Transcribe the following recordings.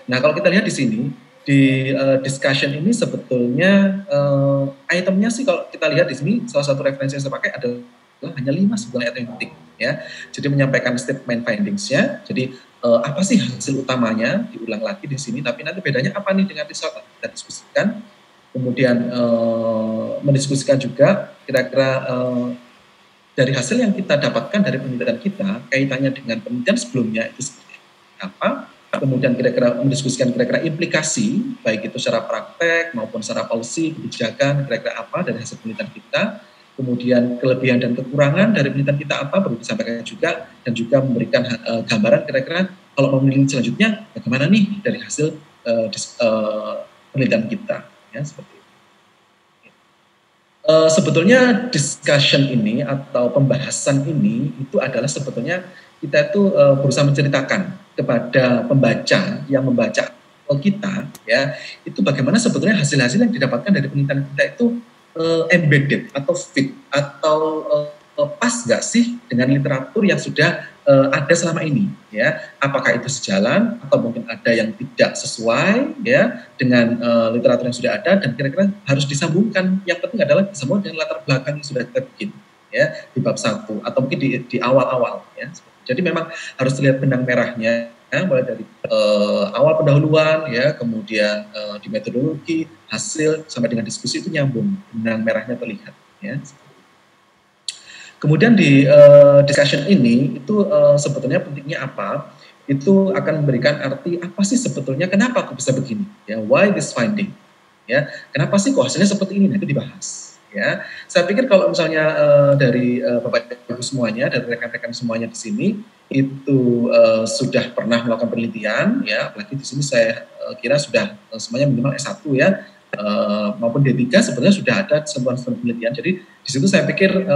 Nah, kalau kita lihat di sini, di discussion ini sebetulnya itemnya sih kalau kita lihat di sini, salah satu referensi yang saya pakai adalah hanya 5 sebenarnya item yang penting. Ya. Jadi menyampaikan statement findings-nya, jadi apa sih hasil utamanya, diulang lagi di sini, tapi nanti bedanya apa nih dengan result, kita diskusikan. Kemudian mendiskusikan juga kira-kira dari hasil yang kita dapatkan dari penelitian kita, kaitannya dengan penelitian sebelumnya itu seperti apa, kemudian kira-kira mendiskusikan kira-kira implikasi, baik itu secara praktek maupun secara policy, kebijakan, kira-kira apa dari hasil penelitian kita, kemudian kelebihan dan kekurangan dari penelitian kita apa, perlu disampaikan juga, dan juga memberikan gambaran kira-kira kalau mau meneliti selanjutnya, bagaimana nih dari hasil penelitian kita, ya seperti itu. Sebetulnya discussion ini atau pembahasan ini itu adalah sebetulnya kita itu berusaha menceritakan kepada pembaca yang membaca kita, ya itu bagaimana sebetulnya hasil-hasil yang didapatkan dari penelitian kita itu embedded atau fit atau pas nggak sih dengan literatur yang sudah ada selama ini, ya apakah itu sejalan atau mungkin ada yang tidak sesuai ya dengan literatur yang sudah ada, dan kira-kira harus disambungkan. Yang penting adalah disambung dengan latar belakang yang sudah kita bikin ya di bab 1 atau mungkin di awal-awal ya. Jadi memang harus terlihat benang merahnya ya, mulai dari awal pendahuluan ya, kemudian di metodologi, hasil sampai dengan diskusi itu nyambung, benang merahnya terlihat ya. Kemudian di discussion ini itu sebetulnya pentingnya apa? Itu akan memberikan arti apa sih sebetulnya kenapa aku bisa begini? Ya, why this finding? Ya, kenapa sih kok hasilnya seperti ini? Nah, itu dibahas. Ya, saya pikir kalau misalnya dari Bapak Ibu semuanya, dari rekan-rekan semuanya di sini itu sudah pernah melakukan penelitian, ya, apalagi di sini saya kira sudah semuanya minimal S1 ya. Maupun D3 sebenarnya sudah ada sentuhan-sentuhan penelitian. Jadi di situ saya pikir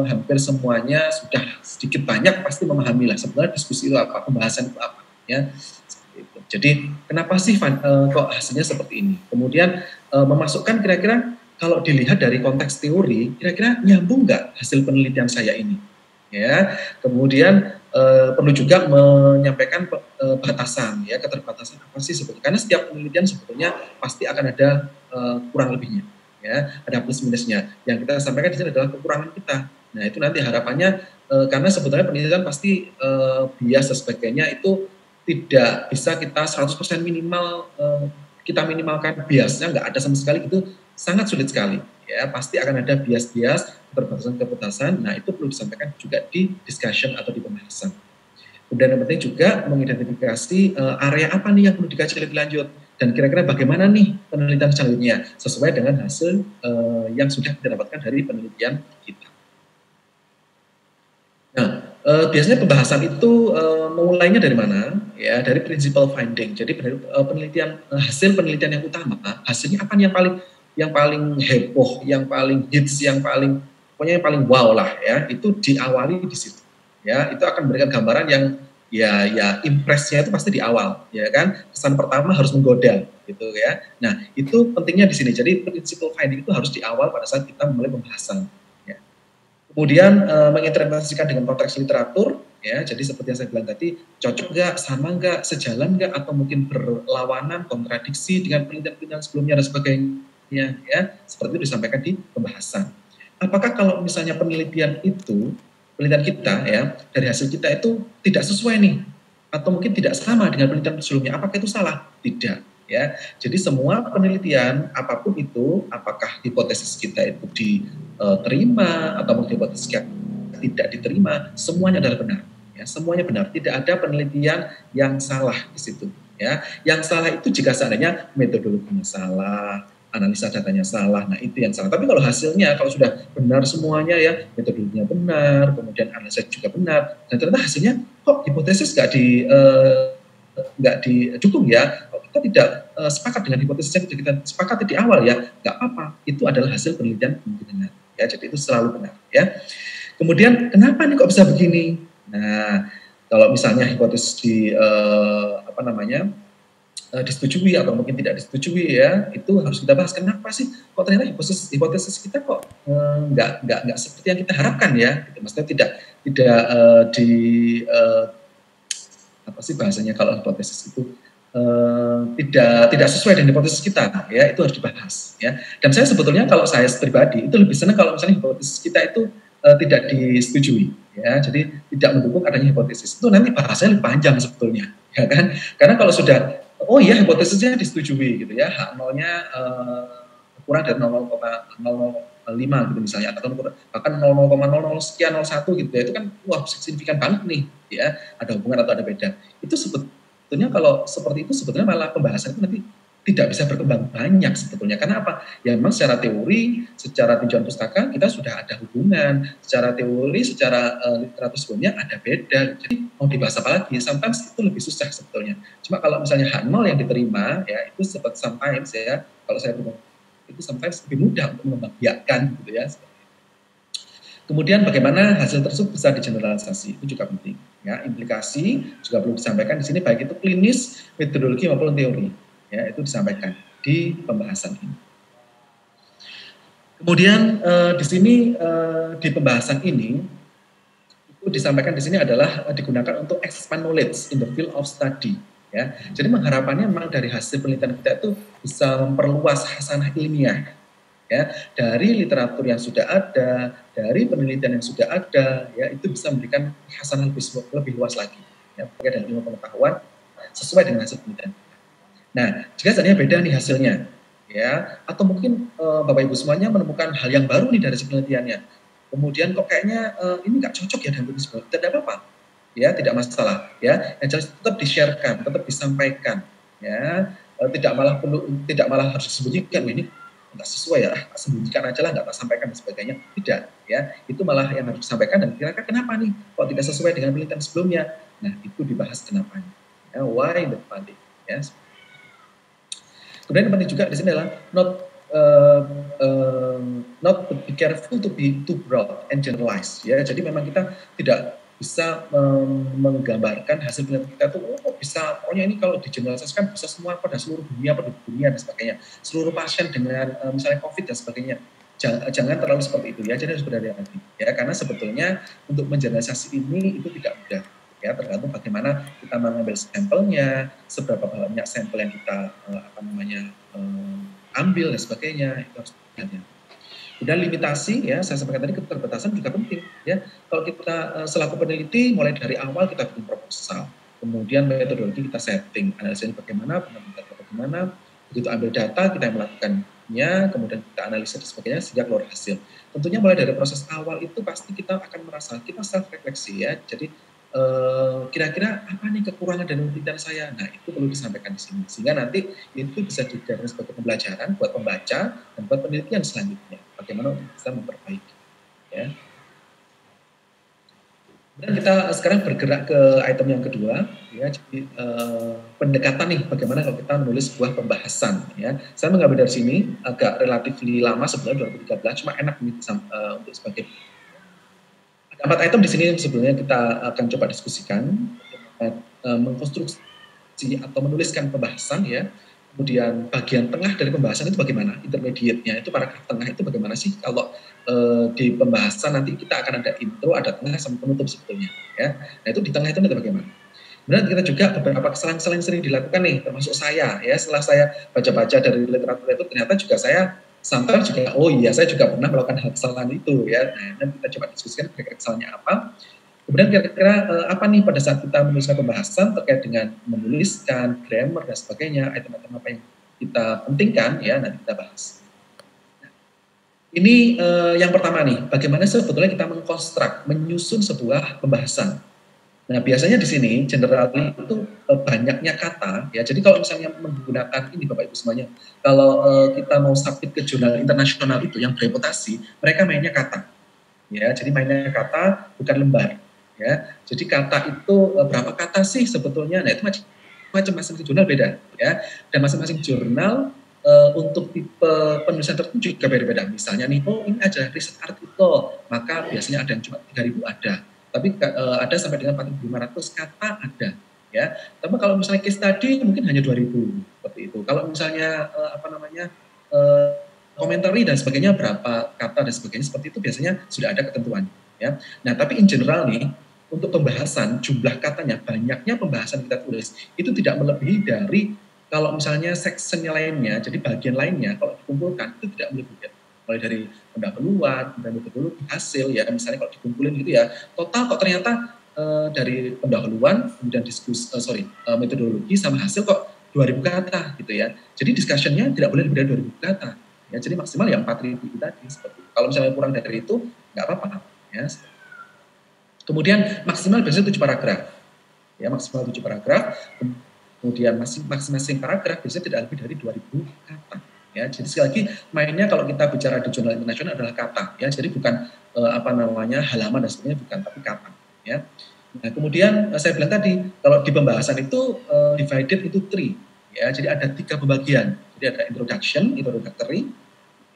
hampir semuanya sudah sedikit banyak pasti memahami lah sebenarnya diskusi itu apa, pembahasan itu apa ya. Jadi kenapa sih kok hasilnya seperti ini? Kemudian memasukkan kira-kira kalau dilihat dari konteks teori, kira-kira nyambung nggak hasil penelitian saya ini? Ya, kemudian perlu juga menyampaikan batasan ya, keterbatasan apa sih sebetulnya, karena setiap penelitian sebetulnya pasti akan ada kurang lebihnya ya, ada plus minusnya. Yang kita sampaikan di sini adalah kekurangan kita. Nah itu nanti harapannya karena sebetulnya penelitian pasti bias dan sebagainya itu tidak bisa kita 100% minimal kita minimalkan biasnya, nggak ada sama sekali, itu sangat sulit sekali ya, pasti akan ada bias-bias, keterbatasan-keterbatasan. Nah itu perlu disampaikan juga di discussion atau di pembahasan. Kemudian yang penting juga mengidentifikasi area apa nih yang perlu dikaji lebih lanjut, dan kira-kira bagaimana nih penelitian selanjutnya sesuai dengan hasil yang sudah kita dapatkan dari penelitian kita. Nah, biasanya pembahasan itu memulainya dari mana? Ya, dari principal finding. Jadi penelitian hasil penelitian yang utama, hasilnya apa nih yang paling heboh, yang paling hits, yang paling pokoknya yang paling wow lah ya, itu diawali di situ. Ya, itu akan memberikan gambaran yang ya impresnya itu pasti di awal, ya kan? Kesan pertama harus menggoda gitu ya. Nah, itu pentingnya di sini. Jadi principal finding itu harus di awal pada saat kita memulai pembahasan. Ya. Kemudian menginterpretasikan dengan konteks literatur, ya. Jadi seperti yang saya bilang tadi, cocok nggak, sama nggak, sejalan nggak, atau mungkin berlawanan, kontradiksi dengan penelitian-penelitian sebelumnya dan sebagainya, ya. Seperti itu disampaikan di pembahasan. Apakah kalau misalnya penelitian kita ya, dari hasil kita itu tidak sesuai nih, atau mungkin tidak sama dengan penelitian sebelumnya, apakah itu salah? Tidak, ya. Jadi semua penelitian apapun itu, apakah hipotesis kita itu diterima atau mungkin hipotesis kita tidak diterima, semuanya adalah benar, ya. Semuanya benar, tidak ada penelitian yang salah di situ, ya. Yang salah itu jika seandainya metodologinya salah, analisa datanya salah, nah itu yang salah. Tapi kalau hasilnya, kalau sudah benar semuanya ya, metodologinya benar, kemudian analisa juga benar, dan ternyata hasilnya kok hipotesis nggak didukung ya, kita tidak sepakat dengan hipotesis yang kita sepakati di awal ya, nggak apa-apa, itu adalah hasil penelitian benar ya, jadi itu selalu benar ya. Kemudian kenapa nih kok bisa begini? Nah, kalau misalnya hipotesis disetujui atau mungkin tidak disetujui ya, itu harus kita bahas kenapa sih kok ternyata hipotesis kita kok nggak seperti yang kita harapkan ya, gitu. Maksudnya tidak apa sih bahasanya kalau hipotesis itu tidak sesuai dengan hipotesis kita, ya itu harus dibahas, ya. Dan saya sebetulnya kalau saya pribadi itu lebih senang kalau misalnya hipotesis kita itu tidak disetujui, ya. Jadi tidak mendukung adanya hipotesis. Itu nanti bahasanya lebih panjang sebetulnya, ya kan? Karena kalau sudah oh iya hipotesisnya disetujui gitu ya, H nolnya kurang dari 0,005 gitu misalnya, atau bahkan 0,00 sekian 01 gitu ya, itu kan wah signifikan banget nih, ya ada hubungan atau ada beda. Itu sebetulnya kalau seperti itu sebetulnya malah pembahasan itu nanti tidak bisa berkembang banyak sebetulnya. Karena apa? Ya memang secara teori, secara tinjauan pustaka kita sudah ada hubungan, secara teori, secara literatur sebelumnya ada beda. Jadi mau dibahas apa lagi? Sometimes itu lebih susah sebetulnya. Cuma kalau misalnya H0 yang diterima, ya itu sometimes ya, kalau saya itu sometimes lebih mudah untuk mengembangbiakkan gitu ya. Kemudian bagaimana hasil tersebut bisa digeneralisasi, itu juga penting. Ya, implikasi juga perlu disampaikan di sini, baik itu klinis, metodologi maupun teori. Ya, itu disampaikan di pembahasan ini. Kemudian di sini di pembahasan ini itu disampaikan di sini adalah digunakan untuk expand knowledge in the field of study. Ya, jadi mengharapannya memang dari hasil penelitian kita itu bisa memperluas hasanah ilmiah. Ya, dari literatur yang sudah ada, dari penelitian yang sudah ada, ya itu bisa memberikan hasanah lebih luas lagi, ya, terkait dengan ilmu pengetahuan sesuai dengan hasil penelitian. Nah, jika seandainya beda nih hasilnya, ya, atau mungkin Bapak Ibu semuanya menemukan hal yang baru nih dari penelitiannya, kemudian kok kayaknya ini nggak cocok ya dengan penelitian, tidak apa-apa, ya tidak masalah, ya, yang jelas tetap di-sharekan, tetap disampaikan, ya, tidak malah harus disembunyikan ini nggak sesuai ya, sembunyikan aja lah, nggak tak sampaikan dan sebagainya. Tidak, ya. Itu malah yang harus disampaikan dan kira-kira kenapa nih kok tidak sesuai dengan penelitian sebelumnya. Nah, itu dibahas kenapanya. Ya, why the funding. Ya. Kemudian yang penting juga di sini adalah not to be careful to be too broad and generalized. Ya, jadi memang kita tidak bisa menggambarkan hasil penelitian kita itu bisa pokoknya ini kalau digeneralisasikan bisa semua pada seluruh dunia dan sebagainya, seluruh pasien dengan misalnya COVID dan sebagainya. Jangan terlalu seperti itu ya, jadi harus berhati-hati ya, karena sebetulnya untuk mengeneralisasi ini itu tidak mudah ya, tergantung bagaimana kita mengambil sampelnya, seberapa banyak sampel yang kita ambil dan sebagainya, itu harus berhati-hati. Dan limitasi ya, saya sampaikan tadi keterbatasan juga penting ya. Kalau kita selaku peneliti mulai dari awal kita bikin proposal, kemudian metodologi kita setting, analisanya bagaimana, penelitian bagaimana, begitu ambil data kita melakukannya, kemudian kita analisa dan sebagainya sehingga keluar hasil. Tentunya mulai dari proses awal itu pasti kita akan merasa kita self refleksi ya. Jadi kira-kira apa nih kekurangan dari penelitian saya? Nah, itu perlu disampaikan di sini. Sehingga nanti itu bisa dijadikan sebagai pembelajaran buat pembaca dan buat penelitian selanjutnya. Bagaimana untuk bisa memperbaiki. Ya. Dan kita sekarang bergerak ke item yang kedua. Ya, jadi pendekatan nih, bagaimana kalau kita menulis sebuah pembahasan. Ya. Saya mengambil dari sini, agak relatif lama sebenarnya 2013, cuma enak nih untuk sebagai 4 item di sini sebelumnya kita akan coba diskusikan, mengkonstruksi atau menuliskan pembahasan ya. Kemudian bagian tengah dari pembahasan itu bagaimana? Intermediate-nya itu paragraf tengah itu bagaimana sih? Kalau di pembahasan nanti kita akan ada intro, ada tengah sama penutup sebetulnya ya. Nah, itu di tengah itu nanti bagaimana? Kemudian kita juga beberapa kesalahan-kesalahan yang sering dilakukan nih, termasuk saya ya. Setelah saya baca-baca dari literatur itu ternyata juga saya sampai juga, oh iya saya juga pernah melakukan hal kesalahan itu ya. Nah, nanti kita coba diskusikan kira-kira kesalahannya apa. Kemudian kira-kira apa nih pada saat kita menuliskan pembahasan terkait dengan menuliskan, grammar dan sebagainya, item-item apa yang kita pentingkan ya, nanti kita bahas. Nah, ini yang pertama nih, bagaimana sebetulnya kita mengkonstruk, menyusun sebuah pembahasan. Nah, biasanya di sini general itu banyaknya kata ya. Jadi kalau misalnya menggunakan ini Bapak Ibu semuanya, kalau kita mau submit ke jurnal internasional itu yang bereputasi, mereka mainnya kata. Ya, jadi mainnya kata bukan lembar ya. Jadi kata itu berapa kata sih sebetulnya? Nah, itu masing-masing jurnal beda ya. Dan masing-masing jurnal untuk tipe penulisan tertentu juga beda-beda. Misalnya nih, oh ini aja riset artikel, maka biasanya ada yang cuma 3.000 ada. Tapi ada sampai dengan 4.500 kata ada ya. Tapi kalau misalnya case study mungkin hanya 2.000 seperti itu. Kalau misalnya komentari dan sebagainya berapa kata dan sebagainya seperti itu biasanya sudah ada ketentuan ya. Nah, tapi in general nih untuk pembahasan jumlah katanya, banyaknya pembahasan kita tulis itu tidak melebihi dari kalau misalnya section lainnya, jadi bagian lainnya kalau dikumpulkan itu tidak melebihi mulai dari pendahuluan, kemudian metodologi, hasil ya misalnya kalau dikumpulin gitu ya, total kok ternyata dari pendahuluan, kemudian metodologi sama hasil kok 2000 kata gitu ya. Jadi discussion-nya tidak boleh lebih dari 2000 kata. Ya, jadi maksimal ya 4000 itu tadi seperti itu. Kalau misalnya kurang dari itu nggak apa-apa ya. Kemudian maksimal biasanya 7 paragraf. Ya, maksimal 7 paragraf. Kemudian masing-masing paragraf biasanya tidak lebih dari 2000 kata. Ya, jadi sekali lagi mainnya kalau kita bicara di jurnal internasional adalah kata ya. Jadi bukan halaman dan sebagainya bukan, tapi kata ya. Nah, kemudian saya bilang tadi kalau di pembahasan itu divided into 3 ya. Jadi ada 3 pembagian. Jadi ada introductory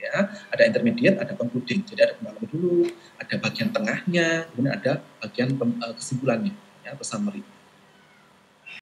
ya, ada intermediate, ada concluding. Jadi ada pendalaman dulu, ada bagian tengahnya, kemudian ada bagian kesimpulannya ya, atau summary.